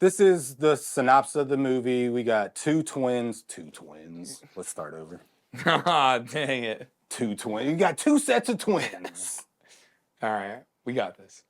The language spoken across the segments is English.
This is the synopsis of the movie. We got two twins. Let's start over. Ah, dang it. Two twins. You got two sets of twins. All right, we got this.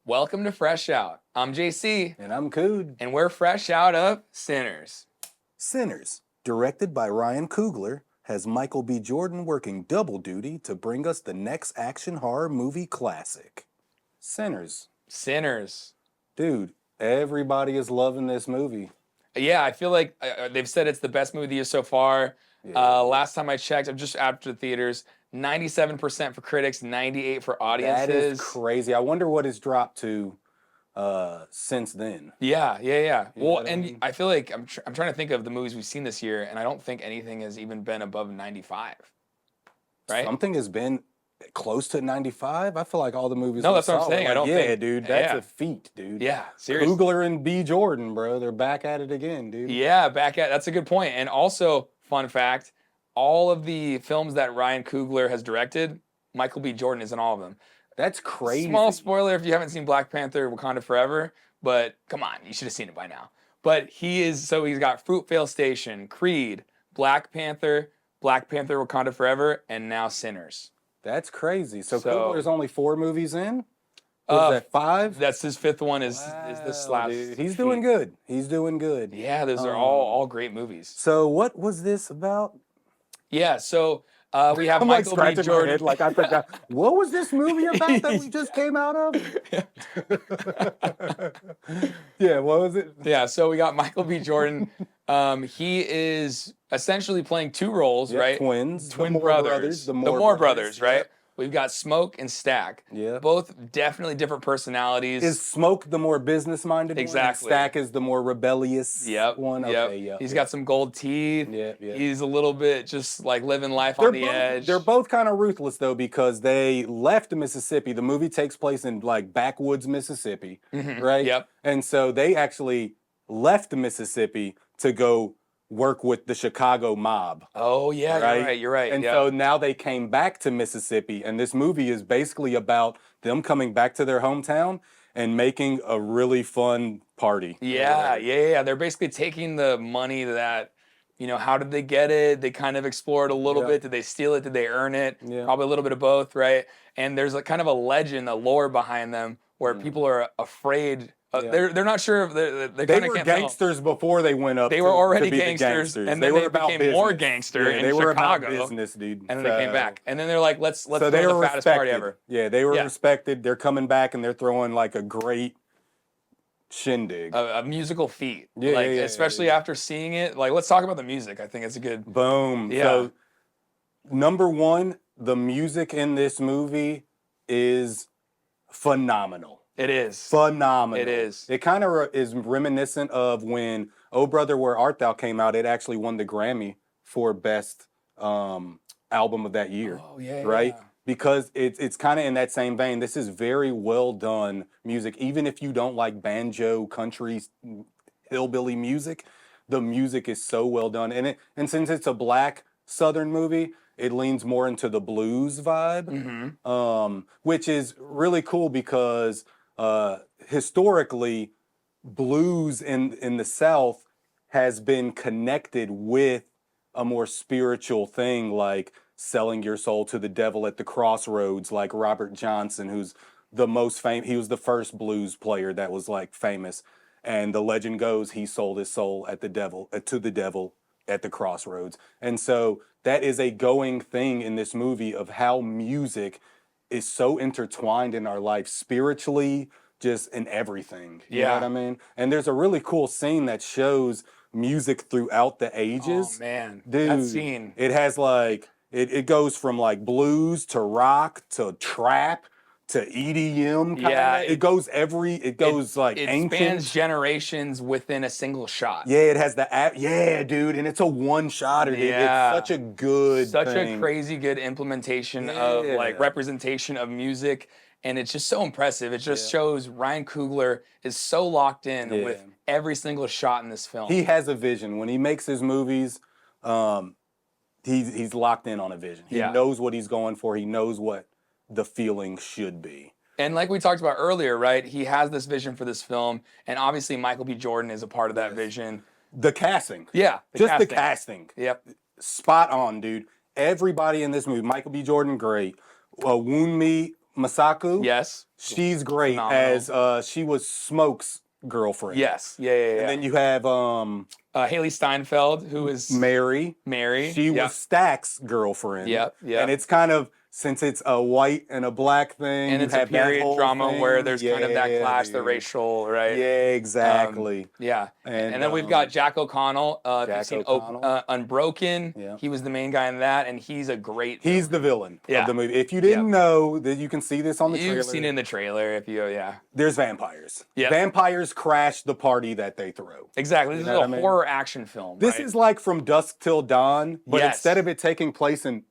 Welcome to Fresh Out. I'm JC, And I'm Cude. and we're fresh out of Sinners. Sinners, directed by Ryan Coogler, has Michael B. Jordan working double duty to bring us the next action horror movie classic. Sinners. Sinners. Dude, everybody is loving this movie. Yeah, I feel like they've said it's the best movie of the year so far. Yeah. Last time I checked, I'm just after the theaters, 97% for critics, 98% for audiences. That is crazy. I wonder what it's dropped to since then. Yeah. You know Well, what I and mean? I feel like I'm trying to think of the movies we've seen this year, and I don't think anything has even been above 95. Right? Something has been close to 95. I feel like all the movies. No, we that's what I'm saw saying. were I don't yeah, think- dude, that's yeah. a feat, dude. Yeah, seriously. Coogler and B. Jordan, bro, they're back at it again, dude. Yeah, that's a good point. And also, fun fact, all of the films that Ryan Coogler has directed, Michael B. Jordan is in all of them. That's crazy. Small spoiler if you haven't seen Black Panther: Wakanda Forever, but come on, you should have seen it by now. But he's got Fruitvale Station, Creed, Black Panther, Wakanda Forever, and now Sinners. That's crazy. So So- Coogler's only 4 movies in? Was that 5? That's his 5th one. Is this Wow, last? dude. He's doing good. He's doing good. Yeah, those are all great movies. So what was this about? Yeah, so we have I'm like Michael B. scratching my Jordan. head like I forgot. What was this movie about that we just came out of? Yeah, what was it? Yeah, so we got Michael B. Jordan. He is essentially playing 2 roles, Yeah, right? twins. Twin the Moore brothers. The Moore brothers, yeah. right? We've got Smoke and Stack. Yeah. Both definitely different personalities. Is Smoke the more business-minded Exactly. one? And Stack is the more rebellious one? Yep. Okay, yeah. He's got some gold teeth. Yeah. He's a little bit just like living life on the edge. They're both kind of ruthless though because they left Mississippi. The movie takes place in like backwoods Mississippi, right? Yep. And so they actually left Mississippi to go work with the Chicago mob. Oh, yeah, Right? you're right. And yeah. so now they came back to Mississippi, and this movie is basically about them coming back to their hometown and making a really fun party. Yeah. They're basically taking the money that, how did they get it? They kind of explore it a little Yeah. bit. Did they steal it? Did they earn it? Yeah. Probably a little bit of both, right? And there's a kind of a legend, a lore behind them where people are afraid. Yeah. They're not sure if they They kind of were can't tell. gangsters before they went up. They to- were to already be the gangsters, and They then were they about became more business. gangster Yeah, in they were Chicago. about business, dude. And then they came back. And then they're like, let's So throw they the were fattest respected. party ever. Yeah, they were Yeah. respected. They're coming back and they're throwing like a great shindig. A musical feat. Yeah, like, yeah, especially yeah. after seeing it. Like, let's talk about the music. I think it's a good. Boom. Yeah. So, number one, the music in this movie is phenomenal. It is. Phenomenal. It is. It kind of is reminiscent of when "Oh Brother, Where Art Thou" came out. It actually won the Grammy for best album of that year. Oh, yeah. Right? yeah. Because it's kind of in that same vein. This is very well done music. Even if you don't like banjo, country, hillbilly music, the music is so well done. And since it's a black Southern movie, it leans more into the blues vibe, which is really cool because historically, blues in the South has been connected with a more spiritual thing like selling your soul to the devil at the crossroads, like Robert Johnson, who's the most famous. He was the first blues player that was like famous, and the legend goes he sold his soul to the devil at the crossroads. And so that is a going thing in this movie of how music is so intertwined in our life spiritually, just in everything. You know Yeah. what I mean? And there's a really cool scene that shows music throughout the ages. Oh, man. Dude, That scene. it has like it goes from like blues to rock to trap to EDM. Kinda. Yeah, It goes like It ancient. spans generations within a single shot. Yeah, it has yeah, dude, and it's a one-shotter, dude. Yeah. It's such a good Such thing. a crazy good implementation of like Yeah. representation of music. And it's just so impressive. It just shows Ryan Coogler is so locked in Yeah. with every single shot in this film. He has a vision. When he makes his movies, he's locked in on a vision. He knows what he's going for. He knows what the feeling should be. And like we talked about earlier, right? He has this vision for this film, and obviously Michael B. Jordan is a part of that vision. The casting. Yeah. The casting. Yep. Spot on, dude. Everybody in this movie, Michael B. Jordan, great. Wunmi Masaku. Yes. She's great as she was Smoke's girlfriend. Yes. Yeah. And then you have Haley Steinfeld, who is Mary. She was Stack's girlfriend. Yep. And it's kind of, since it's a white and a black thing, and it's a period drama where there's kind of that clash, the racial, right? Yeah, exactly. And then we've got Jack O'Connell. If you've seen Unbroken, he was the main guy in that, and he's a great villain. He's the villain of the movie. If you didn't know, that you can see this on the trailer. You've seen it in the trailer. If you, there's vampires. Vampires crash the party that they throw. Exactly. This is a horror action film. This is like From Dusk Till Dawn, but instead of it taking place in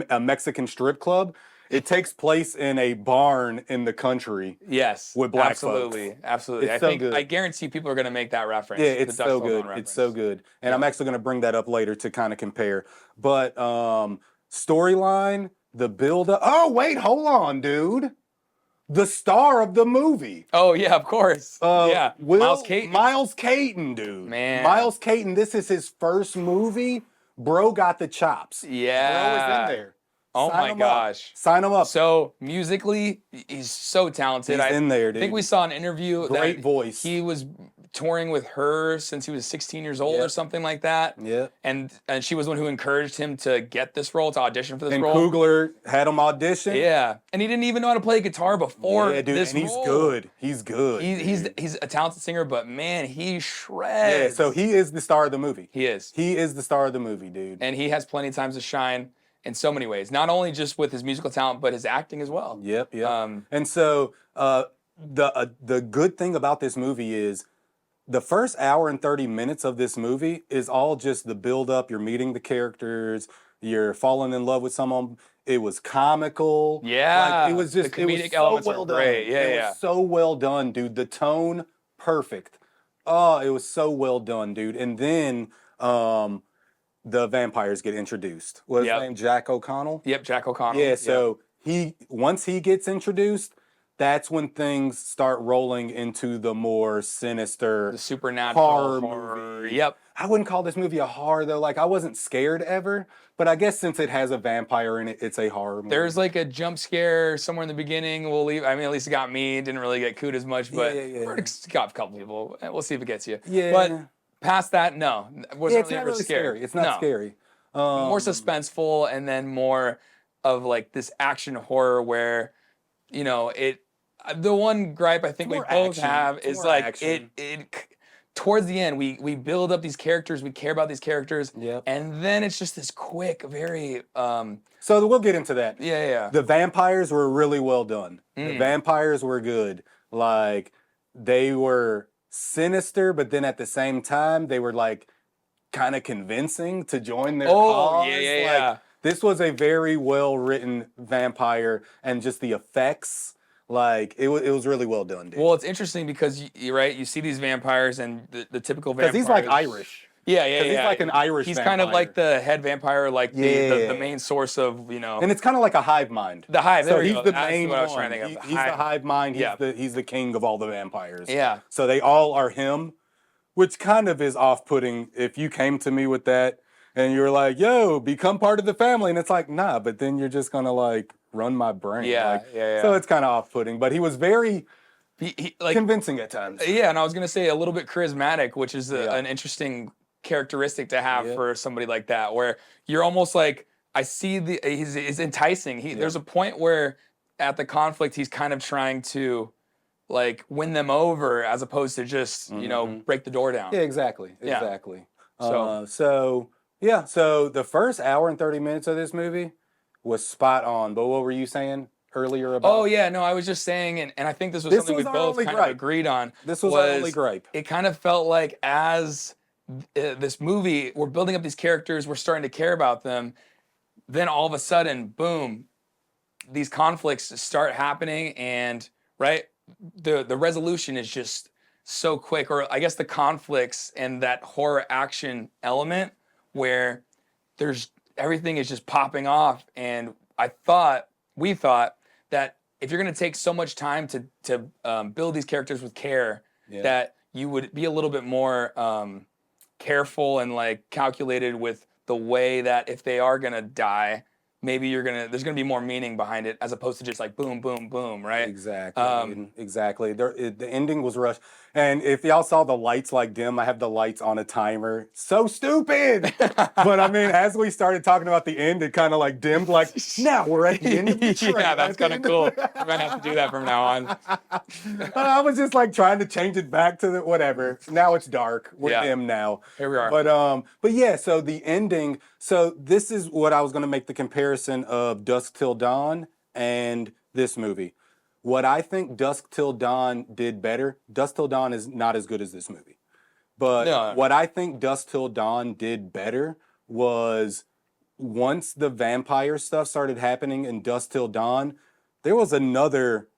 a Mexican strip club, it takes place in a barn in the country. Yes, with black absolutely, folks. Absolutely. I guarantee people are going to make that reference. Yeah, it's so good. It's so good, and I'm actually going to bring that up later to kind of compare. But storyline, the build up. Oh wait, hold on, dude. The star of the movie. Oh yeah, of course. Miles Caton. Miles Caton, dude. Man, Miles Caton. This is his first movie. Bro got the chops. Yeah. Bro is in there. Oh my gosh. Sign him up. So musically, he's so talented. He's in there, dude. I think we saw an interview. Great voice. He was touring with her since he was 16 years old or something like that. Yeah. And she was the one who encouraged him to get this role, to audition for this role. And Coogler had him audition. Yeah. And he didn't even know how to play guitar before this and he's role. good. He's good. He's a talented singer, but man, he shreds. Yeah, so he is the star of the movie. He is. He is the star of the movie, dude. And he has plenty of times to shine in so many ways. Not only just with his musical talent, but his acting as well. Yep. And so the good thing about this movie is the first hour and 30 minutes of this movie is all just the build up. You're meeting the characters. You're falling in love with someone. It was comical. Yeah. Like, it was just, the comedic it was elements so well were done. great. Yeah, it was so well done, dude. The tone, perfect. Oh, it was so well done, dude. And then the vampires get introduced. What's his name? Jack O'Connell? Yep, Jack O'Connell. Yeah, so once he gets introduced, that's when things start rolling into the more sinister, the supernatural horror movie. Yep. I wouldn't call this movie a horror though. Like, I wasn't scared ever, but I guess since it has a vampire in it, it's a horror movie. There's like a jump scare somewhere in the beginning. We'll leave. I mean, at least it got me. Didn't really get Cude as much, but it got a couple people. We'll see if it gets you. Yeah. But past that, no. It's not really scary. It's not scary. More suspenseful, and then more of like this action horror where, the one gripe I think we both have is like it towards the end we build up these characters, we care about these characters, and then it's just this quick, very so we'll get into that. Yeah. The vampires were really well done. The vampires were good. Like, they were sinister, but then at the same time they were like kind of convincing to join their cause. Yeah. This was a very well written vampire, and just the effects. Like, it was really well done, dude. Well, it's interesting because you see these vampires and the typical vampire. Because he's like Irish. Yeah. He's like an Irish He's vampire. kind of like the head vampire, like the main source of, And it's kind of like a hive mind. The hive, so there we he's go. the That's main what I was one. trying to think of. He's the hive mind. He's the king of all the vampires. Yeah. So they all are him, which kind of is off-putting if you came to me with that and you're like, yo, become part of the family. And it's like, nah, but then you're just going to like run my brain. Yeah. So it's kind of off-putting, but he was very convincing at times. Yeah, and I was going to say a little bit charismatic, which is an interesting characteristic to have for somebody like that, where you're almost like, I see he's enticing. There's a point where at the conflict, he's kind of trying to like win them over as opposed to just, break the door down. Yeah, exactly. So the first hour and 30 minutes of this movie was spot on. But what were you saying earlier about? Oh, yeah, no, I was just saying, and I think this was something we both kind of agreed on. This was our only gripe. It kind of felt like as this movie, we're building up these characters, we're starting to care about them, then all of a sudden, boom, these conflicts start happening, and the resolution is just so quick, or I guess the conflicts and that horror action element where there's everything is just popping off, and we thought that if you're going to take so much time to build these characters with care, Yeah. that you would be a little bit more careful and like calculated with the way that if they are going to die, maybe there's gonna be more meaning behind it as opposed to just like boom, boom, boom, right? Exactly. Exactly. The ending was rushed. And if y'all saw the lights like dim, I have the lights on a timer. So stupid. But I mean, as we started talking about the end, it kind of like dimmed. Like now we're at the end of the trailer. Yeah, that's kind of cool. I'm gonna have to do that from now on. I was just like trying to change it back to the whatever. Now it's dark. We're dim now. Here we are. But yeah. So the ending. So this is what I was gonna make the comparison of Dusk Till Dawn and this movie. What I think Dusk Till Dawn did better, Dusk Till Dawn is not as good as this movie. But what I think Dusk Till Dawn did better was once the vampire stuff started happening in Dusk Till Dawn, there was another,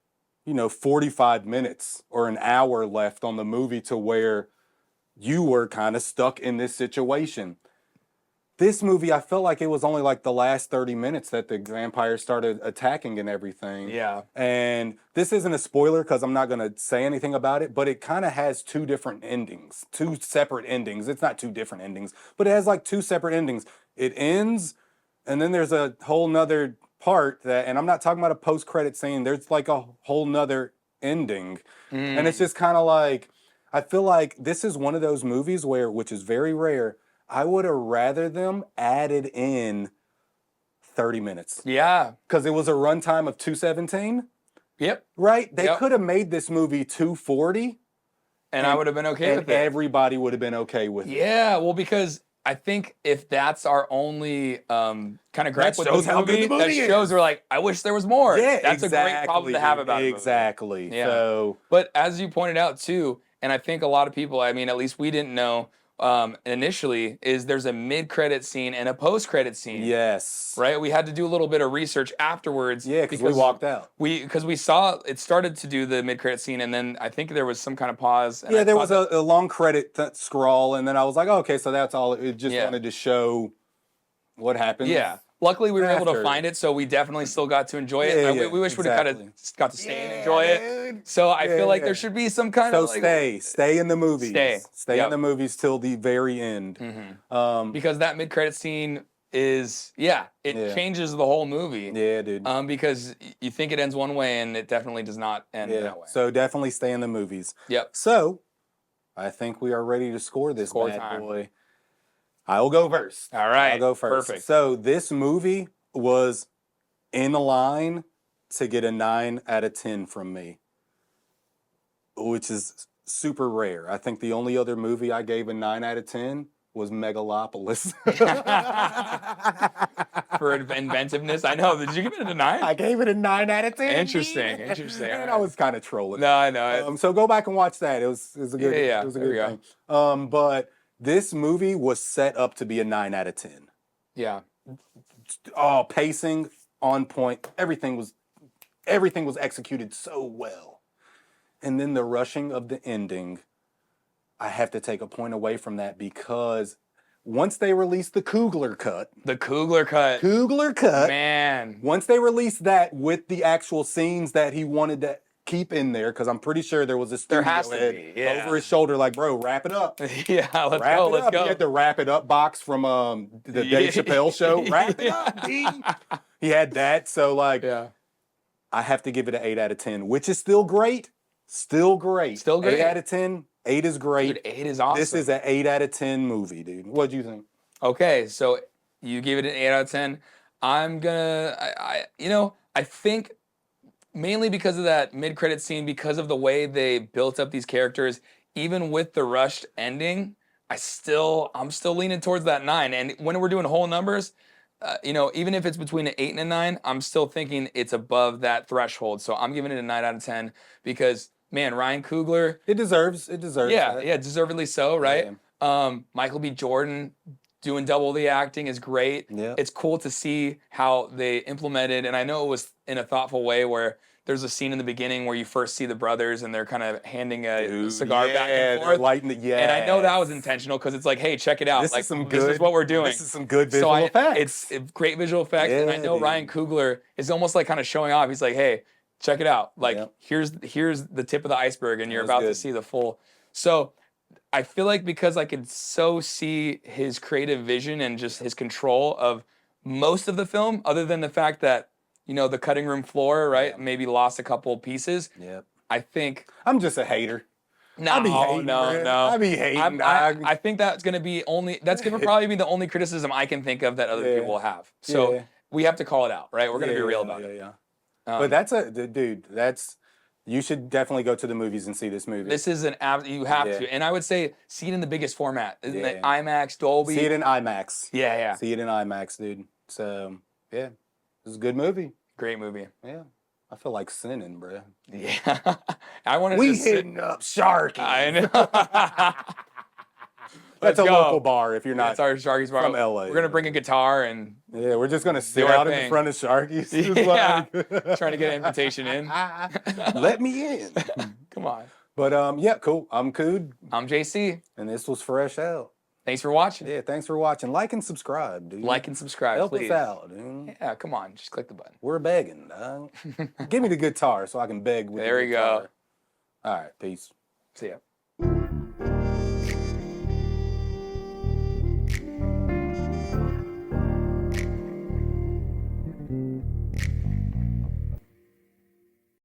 45 minutes or an hour left on the movie to where you were kind of stuck in this situation. This movie, I felt like it was only like the last 30 minutes that the vampires started attacking and everything. Yeah. And this isn't a spoiler because I'm not going to say anything about it, but it kind of has two different endings, two separate endings. It's not two different endings, but it has like two separate endings. It ends, and then there's a whole nother part that, and I'm not talking about a post-credit scene, there's like a whole nother ending. And it's just kind of like, I feel like this is one of those movies where, which is very rare, I would have rather them added in 30 minutes. Yeah. Because it was a runtime of 217. Yep. Right? They could have made this movie 240. And I would have been okay with it. Everybody would have been okay with it. Yeah, well, because I think if that's our only kind of gripe with the movie, that shows we're like, I wish there was more. Yeah, that's a great problem to have about it. Exactly. Yeah. So, but as you pointed out too, and I think a lot of people, I mean, at least we didn't know initially, is there's a mid-credit scene and a post-credit scene. Yes. Right? We had to do a little bit of research afterwards. Yeah, because we walked out. Because we saw it started to do the mid-credit scene, and then I think there was some kind of pause. And yeah, there was a long credit scroll, and then I was like, oh, okay, so that's all. It just wanted to show what happened. Yeah. Luckily, we were able to find it, so we definitely still got to enjoy it. Yeah, we wish we'd have kind of got to stay and enjoy it. So I feel like there should be some kind of like... stay in the movies. Stay Yep. in the movies till the very end. Because that mid-credit scene is, it changes the whole movie. Yeah, dude. Because you think it ends one way, and it definitely does not end that way. So definitely stay in the movies. Yep. So I think we are ready to score this bad boy. I will go first. All right. I'll go first. Perfect. So this movie was in line to get a 9 out of 10 from me, which is super rare. I think the only other movie I gave a 9 out of 10 was Megalopolis. For inventiveness, I know. Did you give it a 9? I gave it a 9 out of 10. Interesting. And I was kind of trolling. No, I know. So go back and watch that. It was a good. It was a good thing. But this movie was set up to be a 9 out of 10. Yeah. Oh, pacing on point. Everything was executed so well. And then the rushing of the ending, I have to take a point away from that because once they released the Coogler cut. Man. Once they released that with the actual scenes that he wanted to keep in there, because I'm pretty sure there was a studio head over his shoulder like, bro, wrap it up. Let's go. He had the wrap it up box from the Dave Chappelle show. Wrap it up, D. He had that. So, like, I have to give it an 8 out of 10, which is still great. Still great. 8 out of 10. 8 is great. Dude, 8 is awesome. This is an 8 out of 10 movie, dude. What do you think? Okay, so you gave it an 8 out of 10. I'm gonna, I think mainly because of that mid-credit scene, because of the way they built up these characters, even with the rushed ending, I'm still leaning towards that 9. And when we're doing whole numbers, even if it's between an 8 and a 9, I'm still thinking it's above that threshold. So I'm giving it a 9 out of 10 because, man, Ryan Coogler. It deserves. Yeah, deservedly so, right? Yeah. Michael B. Jordan doing double the acting is great. Yeah. It's cool to see how they implemented, and I know it was in a thoughtful way where there's a scene in the beginning where you first see the brothers and they're kind of handing a Dude, cigar back and they're forth. lighting it. Yeah, And I know that was intentional because it's like, hey, check it out. This like, is some this is good. what we're doing. This is some good visual effects. It's great visual effects. And I Yeah, know dude. Ryan Coogler is almost like kind of showing off. He's like, hey, check it out. Like, Yep. here's the tip of the iceberg, and you're was about to good. see the full. So I feel like because I could so see his creative vision and just his control of most of the film, other than the fact that, you know, the cutting room floor, right, Yeah. maybe lost a couple pieces. Yep. I think I'm just a hater. no, I be hating, no. I be hating. I think that's gonna be probably be the only criticism I can think of that other Yeah. people have. So Yeah. we have to call it out, right? We're gonna be real about it. Yeah. But that's dude. You should definitely go to the movies and see this movie. This is you have to, and I would say see it in the biggest format, isn't it? IMAX, Dolby. See it in IMAX. Yeah. See it in IMAX, dude. So yeah, this is a good movie. Great movie. Yeah, I feel like sinning, bro. Yeah, I wanted We to sit. hitting up Sharky. I know. That's Let's a go. local bar if you're not. That's our Sharky's bar. from LA. We're gonna bring a guitar and Yeah, we're just gonna sit our out in thing. front of Sharky's. Just Yeah. like- trying to get an invitation in. Let me in. Come on. But yeah, cool. I'm Cude, I'm JC. and this was Fresh Out. Thanks for watching. Yeah, thanks for watching. Like and subscribe, dude. Like and subscribe, Help please. us out, dude. Yeah, come on. Just click the button. We're begging, dog. Give me the guitar so I can beg with There the we go. guitar. All right, peace. See ya.